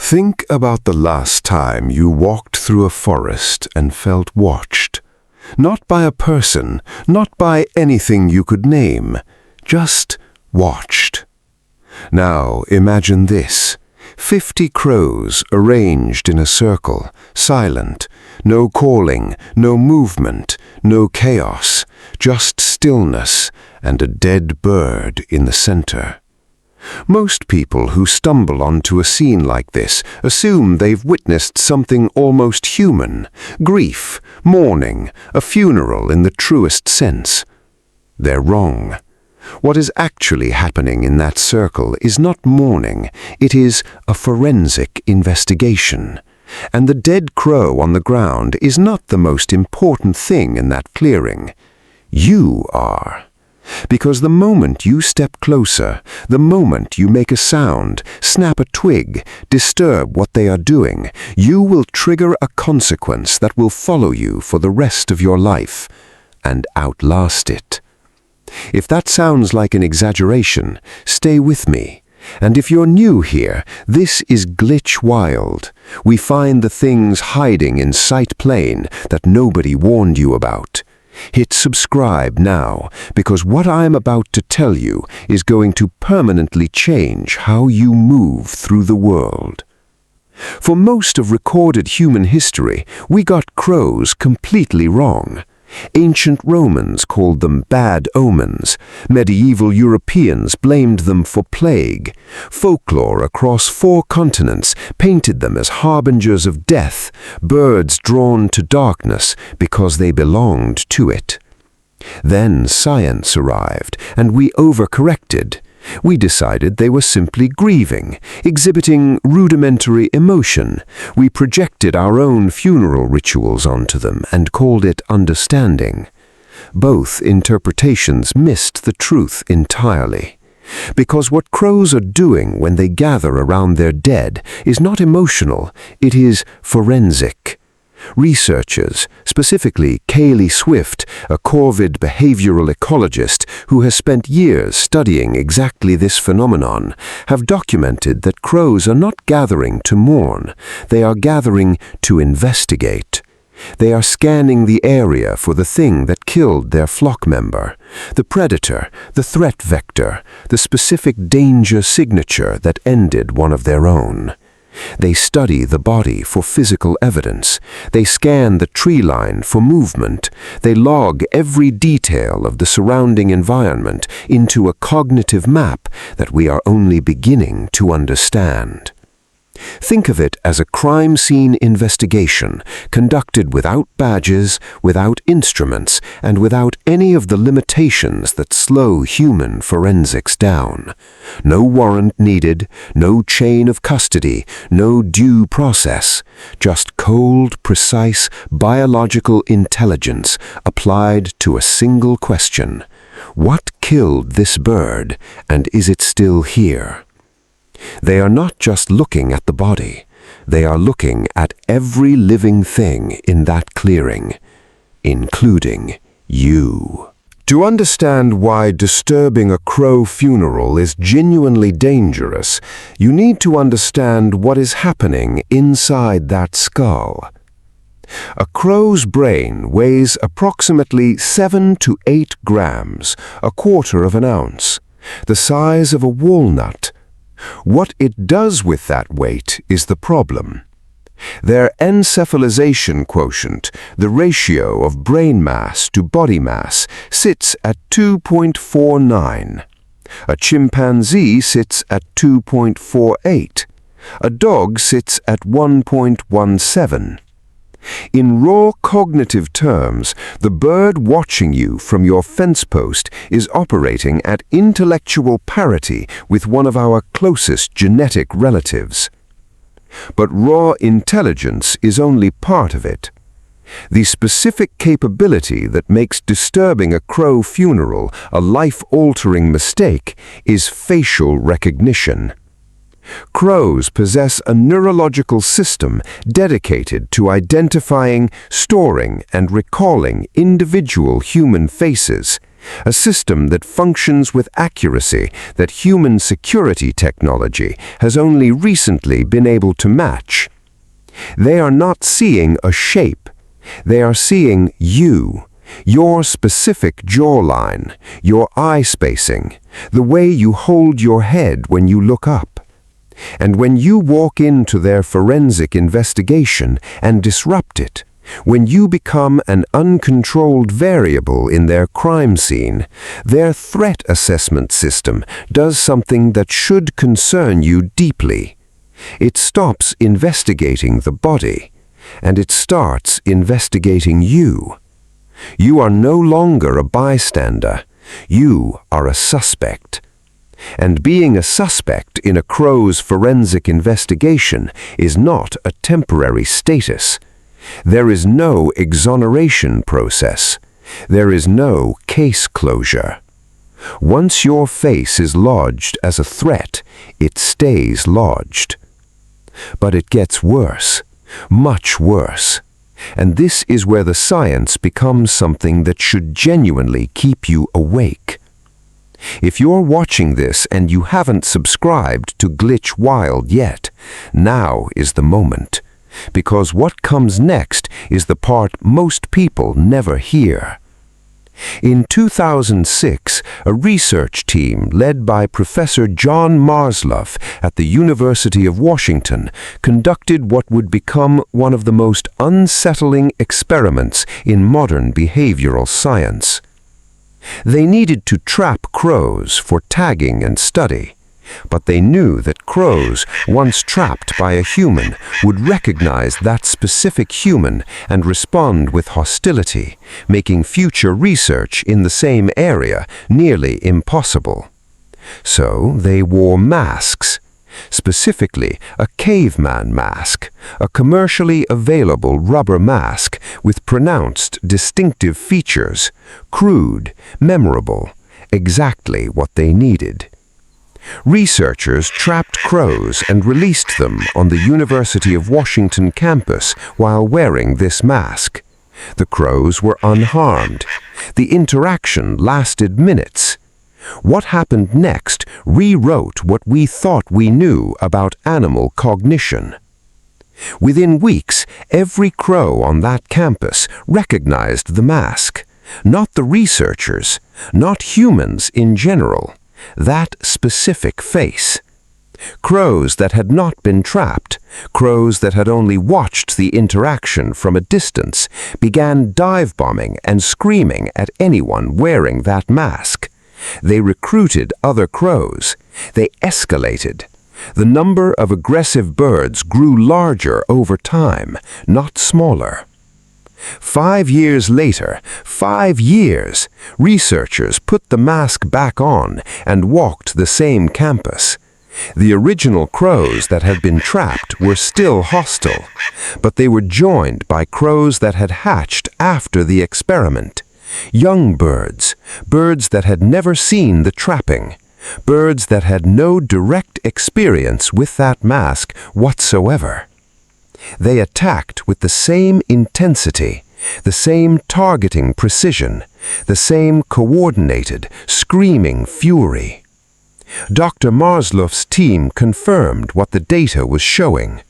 Think about the last time you walked through a forest and felt watched. Not by a person, not by anything you could name, just watched. Now imagine this: 50 crows arranged in a circle, silent, no calling, no movement, no chaos, just stillness and a dead bird in the center. Most people who stumble onto a scene like this assume they've witnessed something almost human: grief, mourning, a funeral in the truest sense. They're wrong. What is actually happening in that circle is not mourning, it is a forensic investigation. And the dead crow on the ground is not the most important thing in that clearing. You are. Because the moment you step closer, the moment you make a sound, snap a twig, disturb what they are doing, you will trigger a consequence that will follow you for the rest of your life and outlast it. If that sounds like an exaggeration, stay with me. And if you're new here, this is Glitch Wild. We find the things hiding in sight plain that nobody warned you about. Hit subscribe now, because what I'm about to tell you is going to permanently change how you move through the world. For most of recorded human history, we got crows completely wrong. Ancient Romans called them bad omens. Medieval Europeans blamed them for plague. Folklore across 4 continents painted them as harbingers of death, birds drawn to darkness because they belonged to it. Then science arrived, and we overcorrected. We decided they were simply grieving, exhibiting rudimentary emotion. We projected our own funeral rituals onto them and called it understanding. Both interpretations missed the truth entirely. Because what crows are doing when they gather around their dead is not emotional, it is forensic. Researchers, specifically Kaeli, a Corvid behavioral ecologist who has spent years studying exactly this phenomenon, have documented that crows are not gathering to mourn, they are gathering to investigate. They are scanning the area for the thing that killed their flock member, the predator, the threat vector, the specific danger signature that ended one of their own. They study the body for physical evidence. They scan the tree line for movement. They log every detail of the surrounding environment into a cognitive map that we are only beginning to understand. Think of it as a crime scene investigation conducted without badges, without instruments, and without any of the limitations that slow human forensics down. No warrant needed, no chain of custody, no due process, just cold, precise, biological intelligence applied to a single question. What killed this bird, and is it still here? They are not just looking at the body, they are looking at every living thing in that clearing, including you. To understand why disturbing a crow funeral is genuinely dangerous, you need to understand what is happening inside that skull. A crow's brain weighs approximately 7 to 8 grams, a quarter of an ounce, the size of a walnut. What it does with that weight is the problem. Their encephalization quotient, the ratio of brain mass to body mass, sits at 2.49. A chimpanzee sits at 2.48. A dog sits at 1.17. In raw cognitive terms, the bird watching you from your fence post is operating at intellectual parity with one of our closest genetic relatives. But raw intelligence is only part of it. The specific capability that makes disturbing a crow funeral a life-altering mistake is facial recognition. Crows possess a neurological system dedicated to identifying, storing, and recalling individual human faces, A system that functions with accuracy that human security technology has only recently been able to match. They are not seeing a shape. They are seeing you, your specific jawline, your eye spacing, the way you hold your head when you look up. And when you walk into their forensic investigation and disrupt it, when you become an uncontrolled variable in their crime scene, their threat assessment system does something that should concern you deeply. It stops investigating the body, and it starts investigating you. You are no longer a bystander. You are a suspect. And being a suspect in a crow's forensic investigation is not a temporary status. There is no exoneration process. There is no case closure. Once your face is lodged as a threat, it stays lodged. But it gets worse, much worse. And this is where the science becomes something that should genuinely keep you awake. If you're watching this and you haven't subscribed to Glitch Wild yet, now is the moment. Because what comes next is the part most people never hear. In 2006, a research team led by Professor John Marsloff at the University of Washington conducted what would become one of the most unsettling experiments in modern behavioral science. They needed to trap crows for tagging and study, but they knew that crows, once trapped by a human, would recognize that specific human and respond with hostility, making future research in the same area nearly impossible. So they wore masks, specifically a caveman mask, a commercially available rubber mask with pronounced distinctive features, crude, memorable, exactly what they needed. Researchers trapped crows and released them on the University of Washington campus while wearing this mask. The crows were unharmed. The interaction lasted minutes. What happened next rewrote what we thought we knew about animal cognition. Within weeks, every crow on that campus recognized the mask. Not the researchers, not humans in general. That specific face. Crows that had not been trapped, crows that had only watched the interaction from a distance, began dive-bombing and screaming at anyone wearing that mask. They recruited other crows. They escalated. The number of aggressive birds grew larger over time, not smaller. 5 years later, 5 years, researchers put the mask back on and walked the same campus. The original crows that had been trapped were still hostile, but they were joined by crows that had hatched after the experiment. Young birds, birds that had never seen the trapping, birds that had no direct experience with that mask whatsoever. They attacked with the same intensity, the same targeting precision, the same coordinated, screaming fury. Dr. Marsloff's team confirmed what the data was showing.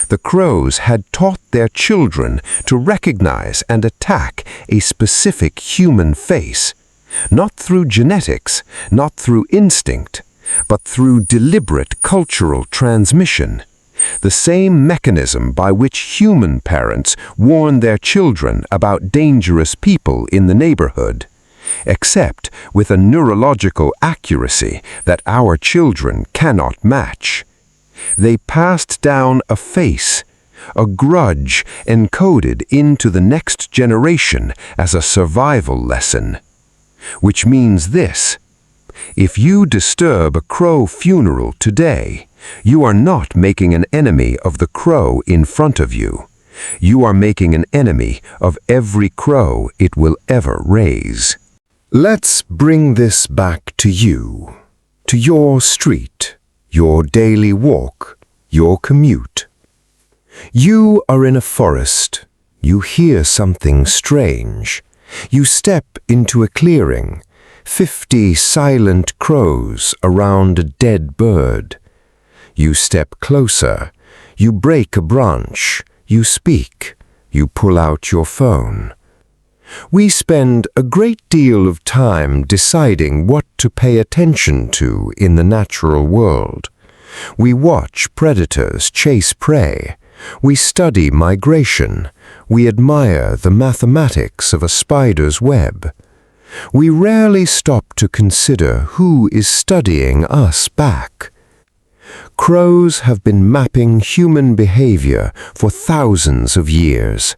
The crows had taught their children to recognize and attack a specific human face, not through genetics, not through instinct, but through deliberate cultural transmission. The same mechanism by which human parents warn their children about dangerous people in the neighborhood, except with a neurological accuracy that our children cannot match. They passed down a face, a grudge encoded into the next generation as a survival lesson. Which means this: if you disturb a crow funeral today, you are not making an enemy of the crow in front of you. You are making an enemy of every crow it will ever raise. Let's bring this back to you, to your street, your daily walk, your commute. You are in a forest. You hear something strange. You step into a clearing, 50 silent crows around a dead bird. You step closer, you break a branch, you speak, you pull out your phone. We spend a great deal of time deciding what to pay attention to in the natural world. We watch predators chase prey. We study migration. We admire the mathematics of a spider's web. We rarely stop to consider who is studying us back. Crows have been mapping human behavior for thousands of years.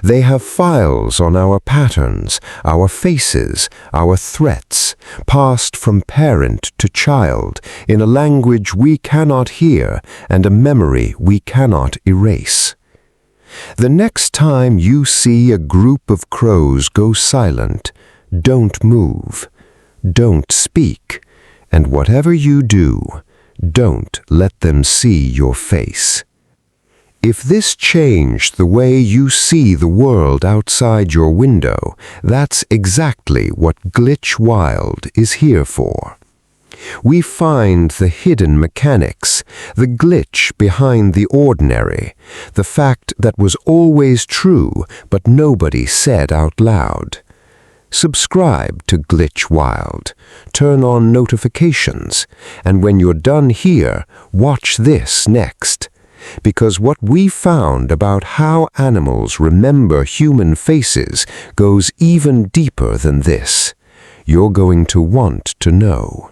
They have files on our patterns, our faces, our threats, passed from parent to child in a language we cannot hear and a memory we cannot erase. The next time you see a group of crows go silent, don't move, don't speak, and whatever you do, don't let them see your face. If this changed the way you see the world outside your window, that's exactly what Glitch Wild is here for. We find the hidden mechanics, the glitch behind the ordinary, the fact that was always true but nobody said out loud. Subscribe to Glitch Wild, turn on notifications, and when you're done here, watch this next. Because what we found about how animals remember human faces goes even deeper than this. You're going to want to know.